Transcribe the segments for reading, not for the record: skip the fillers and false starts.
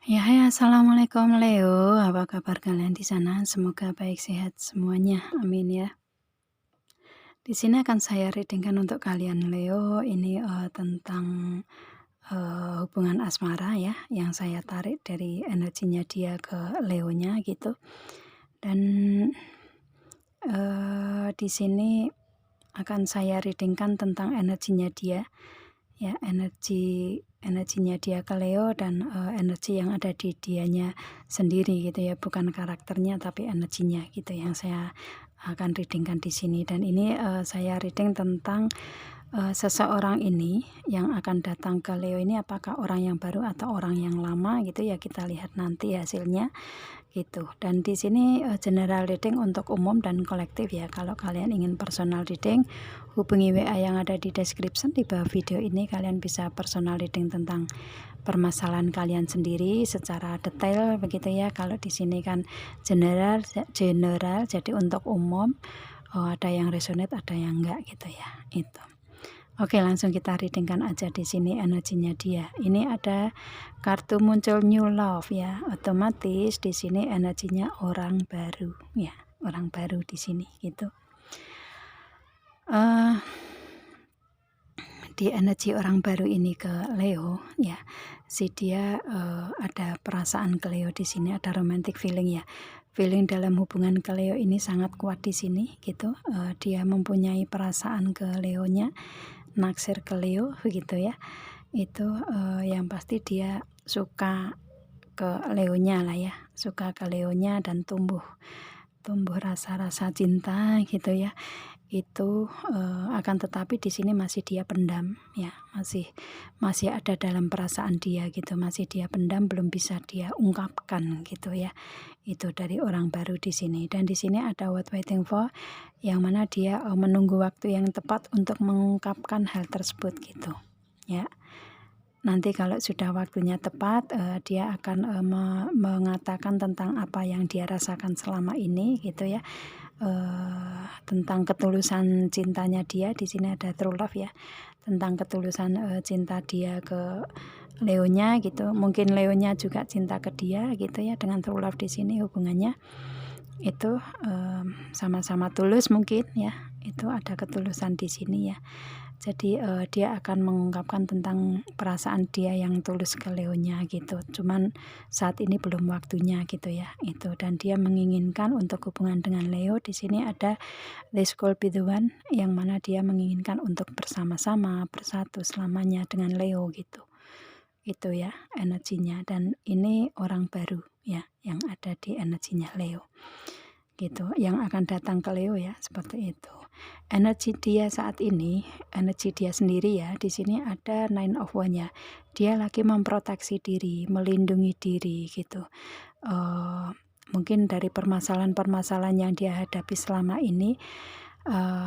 Ya, hai, assalamualaikum Leo. Apa kabar kalian di sana? Semoga baik sehat semuanya. Amin ya. Di sini akan saya readingkan untuk kalian Leo. Ini tentang hubungan asmara ya, yang saya tarik dari energinya dia ke Leonya gitu. Dan di sini akan saya readingkan tentang energinya dia. Ya, energinya dia ke Leo dan energi yang ada di dianya sendiri gitu ya, bukan karakternya tapi energinya gitu yang saya akan readingkan di sini. Dan ini saya reading tentang seseorang ini yang akan datang ke Leo ini, apakah orang yang baru atau orang yang lama gitu ya, kita lihat nanti hasilnya gitu. Dan di sini general reading untuk umum dan kolektif ya. Kalau kalian ingin personal reading, hubungi WA yang ada di description di bawah video ini. Kalian bisa personal reading tentang permasalahan kalian sendiri secara detail begitu ya. Kalau di sini kan general jadi untuk umum. Ada yang resonate, ada yang enggak gitu ya. Itu. Oke, langsung kita readingkan aja di sini energinya dia. Ini ada kartu muncul new love ya. Otomatis di sini energinya orang baru ya, orang baru di sini gitu. Di energi orang baru ini ke Leo ya, si dia ada perasaan ke Leo di sini, ada romantic feeling ya. Feeling dalam hubungan ke Leo ini sangat kuat di sini gitu. Dia mempunyai perasaan ke Leonya, naksir ke Leo begitu ya. Itu yang pasti dia suka ke Leonya lah ya, suka ke Leonya dan tumbuh rasa-rasa cinta gitu ya. Itu akan tetapi di sini masih dia pendam ya, masih ada dalam perasaan dia gitu, masih dia pendam, belum bisa dia ungkapkan gitu ya. Itu dari orang baru di sini. Dan di sini ada what waiting for, yang mana dia menunggu waktu yang tepat untuk mengungkapkan hal tersebut gitu ya. Nanti kalau sudah waktunya tepat, dia akan mengatakan tentang apa yang dia rasakan selama ini gitu ya. Tentang ketulusan cintanya dia. Di sini ada true love ya, tentang ketulusan cinta dia ke Leonya gitu. Mungkin Leonya juga cinta ke dia gitu ya. Dengan true love di sini hubungannya itu sama-sama tulus mungkin ya. Itu ada ketulusan di sini ya. Jadi dia akan mengungkapkan tentang perasaan dia yang tulus ke Leonya gitu. Cuman saat ini belum waktunya gitu ya. Itu, dan dia menginginkan untuk hubungan dengan Leo. Di sini ada this could be the one, yang mana dia menginginkan untuk bersama-sama, bersatu selamanya dengan Leo gitu. Itu ya energinya. Dan ini orang baru ya yang ada di energinya Leo gitu, yang akan datang ke Leo ya, seperti itu. Energi dia saat ini, energi dia sendiri ya, di sini ada Nine of Wands ya. Dia lagi memproteksi diri, melindungi diri gitu. Mungkin dari permasalahan-permasalahan yang dia hadapi selama ini,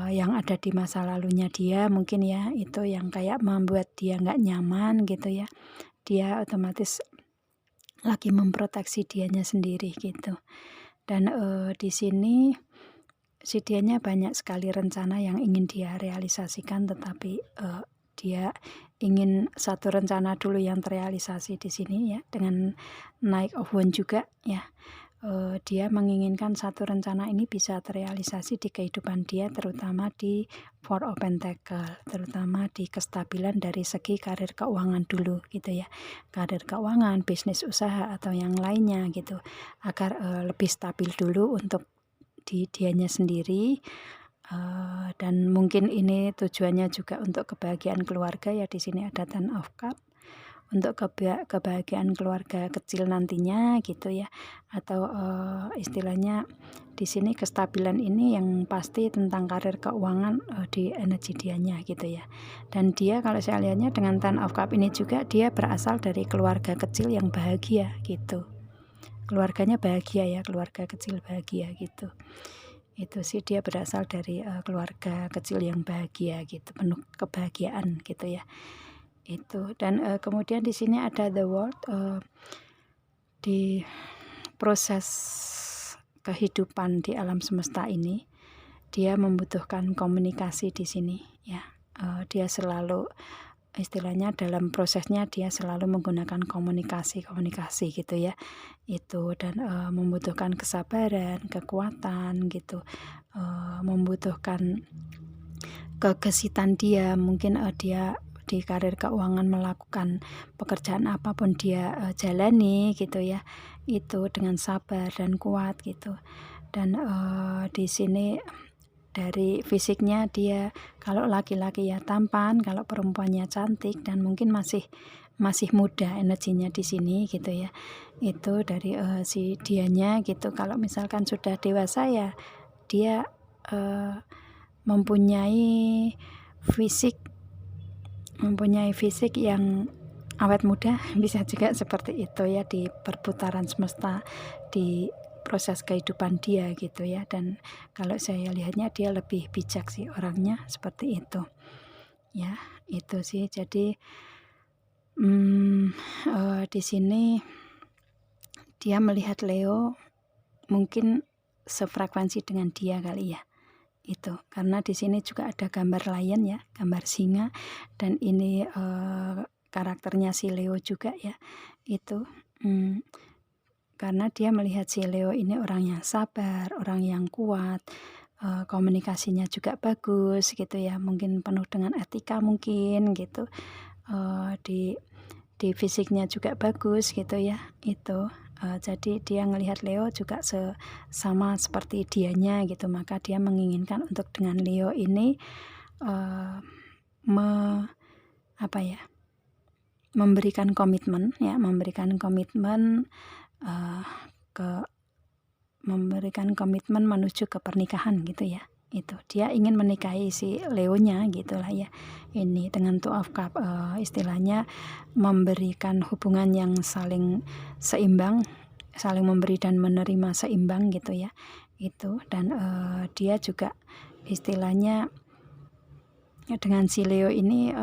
yang ada di masa lalunya dia mungkin ya, itu yang kayak membuat dia nggak nyaman gitu ya. Dia otomatis lagi memproteksi dianya sendiri gitu. Dan di sini si dianya banyak sekali rencana yang ingin dia realisasikan, tetapi dia ingin satu rencana dulu yang terrealisasi di sini ya, dengan Knight of Wands juga ya. Dia menginginkan satu rencana ini bisa terrealisasi di kehidupan dia, terutama di Four of Pentacles, terutama di kestabilan dari segi karir keuangan dulu gitu ya. Karir keuangan, bisnis usaha atau yang lainnya gitu, agar lebih stabil dulu untuk di dianya sendiri. Dan mungkin ini tujuannya juga untuk kebahagiaan keluarga ya. Di sini ada Ten of Cups, untuk kebahagiaan keluarga kecil nantinya gitu ya. Atau istilahnya di sini kestabilan ini yang pasti tentang karir keuangan di energi dianya gitu ya. Dan dia kalau saya lihatnya dengan Ten of Cups ini juga dia berasal dari keluarga kecil yang bahagia gitu. Keluarganya bahagia ya, keluarga kecil bahagia gitu. Itu sih, dia berasal dari keluarga kecil yang bahagia gitu, penuh kebahagiaan gitu ya. Itu. Dan kemudian di sini ada the world, di proses kehidupan di alam semesta ini dia membutuhkan komunikasi di sini ya. Dia selalu istilahnya dalam prosesnya dia selalu menggunakan komunikasi gitu ya, itu dan membutuhkan kesabaran, kekuatan gitu, membutuhkan kegesitan dia. Mungkin dia di karir keuangan melakukan pekerjaan apapun dia jalani gitu ya, itu dengan sabar dan kuat gitu. Dan di sini dari fisiknya dia, kalau laki-laki ya tampan, kalau perempuannya cantik dan mungkin masih muda energinya di sini gitu ya. Itu dari si dianya gitu. Kalau misalkan sudah dewasa ya dia mempunyai fisik yang awet muda, bisa juga seperti itu ya, di perputaran semesta, di proses kehidupan dia gitu ya. Dan kalau saya lihatnya dia lebih bijak sih orangnya, seperti itu ya. Itu sih, jadi di sini dia melihat Leo mungkin sefrekuensi dengan dia kali ya, itu karena di sini juga ada gambar lion ya, gambar singa, dan ini karakternya si Leo juga ya, itu karena dia melihat si Leo ini orang yang sabar, orang yang kuat, komunikasinya juga bagus gitu ya, mungkin penuh dengan etika mungkin gitu, di fisiknya juga bagus gitu ya, itu jadi dia ngelihat Leo juga sama seperti dianya gitu, maka dia menginginkan untuk dengan Leo ini memberikan komitmen ya, memberikan komitmen menuju ke pernikahan gitu ya. Itu dia ingin menikahi si Leonya gitulah ya. Ini dengan Two of Cup, istilahnya memberikan hubungan yang saling seimbang, saling memberi dan menerima seimbang gitu ya. Itu dan dia juga istilahnya dengan si Leo ini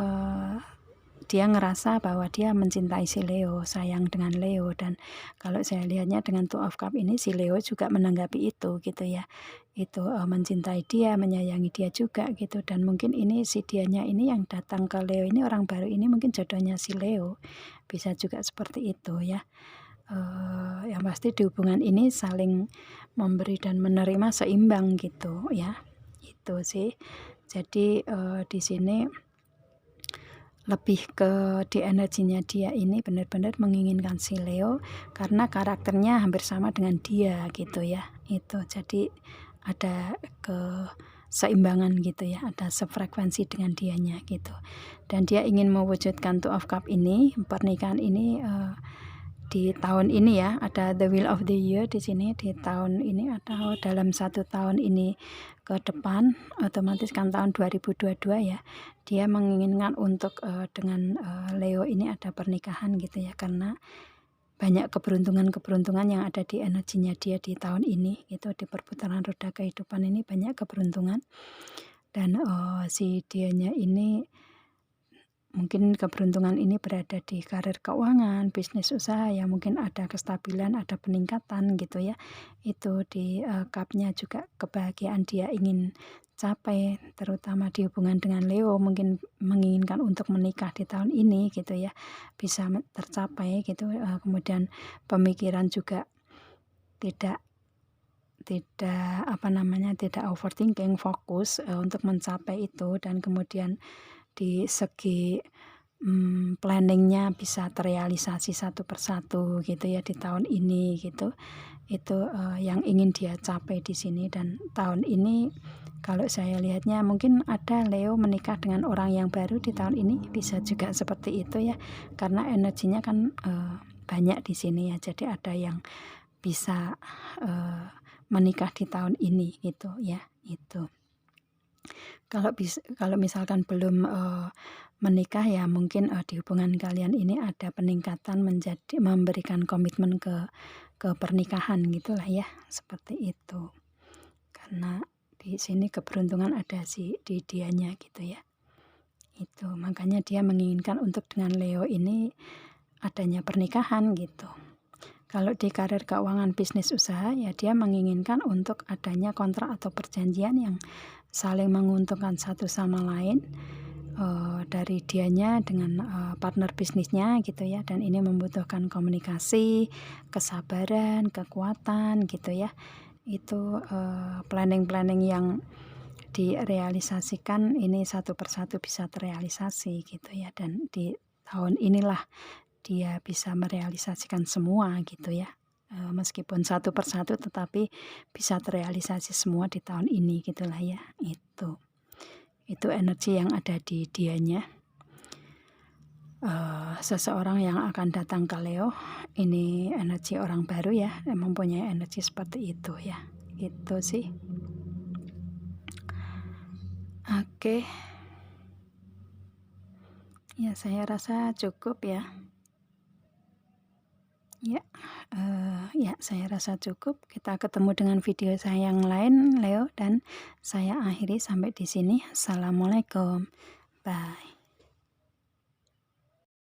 dia ngerasa bahwa dia mencintai si Leo, sayang dengan Leo. Dan kalau saya lihatnya dengan Two of Cup ini, si Leo juga menanggapi itu gitu ya, itu mencintai dia, menyayangi dia juga gitu. Dan mungkin ini si dianya ini yang datang ke Leo ini, orang baru ini mungkin jodohnya si Leo, bisa juga seperti itu ya. Yang pasti di hubungan ini saling memberi dan menerima seimbang gitu ya, itu sih. Jadi di sini lebih ke di energinya dia ini benar-benar menginginkan si Leo karena karakternya hampir sama dengan dia gitu ya. Itu jadi ada keseimbangan gitu ya, ada sefrekuensi dengan dianya gitu. Dan dia ingin mewujudkan Two of Cup ini, pernikahan ini di tahun ini ya, ada the wheel of the year di sini di tahun ini, atau dalam 1 tahun ini ke depan, otomatis kan tahun 2022 ya, dia menginginkan untuk dengan Leo ini ada pernikahan gitu ya, karena banyak keberuntungan yang ada di energinya dia di tahun ini gitu, di perputaran roda kehidupan ini banyak keberuntungan. Dan si dianya ini mungkin keberuntungan ini berada di karir keuangan, bisnis usaha yang mungkin ada kestabilan, ada peningkatan gitu ya. Itu di cupnya juga kebahagiaan dia ingin capai, terutama di hubungan dengan Leo, mungkin menginginkan untuk menikah di tahun ini gitu ya, bisa tercapai gitu. Kemudian pemikiran juga tidak overthinking, fokus untuk mencapai itu. Dan kemudian di segi planningnya bisa terrealisasi satu persatu gitu ya di tahun ini gitu. Itu yang ingin dia capai di sini. Dan tahun ini kalau saya lihatnya mungkin ada Leo menikah dengan orang yang baru di tahun ini, bisa juga seperti itu ya, karena energinya kan banyak di sini ya, jadi ada yang bisa menikah di tahun ini gitu ya. Itu kalau misalkan belum menikah ya mungkin di hubungan kalian ini ada peningkatan menjadi memberikan komitmen ke pernikahan gitulah ya, seperti itu. Karena di sini keberuntungan ada di dianya gitu ya. Itu makanya dia menginginkan untuk dengan Leo ini adanya pernikahan gitu. Kalau di karir keuangan, bisnis usaha ya dia menginginkan untuk adanya kontrak atau perjanjian yang saling menguntungkan satu sama lain, dari dianya dengan partner bisnisnya gitu ya, dan ini membutuhkan komunikasi, kesabaran, kekuatan gitu ya. Itu planning-planning yang direalisasikan ini satu persatu bisa terrealisasi gitu ya, dan di tahun inilah dia bisa merealisasikan semua gitu ya. Meskipun satu persatu tetapi bisa terrealisasi semua di tahun ini gitulah ya. Itu energi yang ada di dianya. Seseorang yang akan datang ke Leo ini energi orang baru ya, mempunyai energi seperti itu ya. Itu sih. Oke. Ya, saya rasa cukup ya. Ya, saya rasa cukup. Kita ketemu dengan video saya yang lain, Leo, dan saya akhiri sampai di sini. Assalamualaikum. Bye.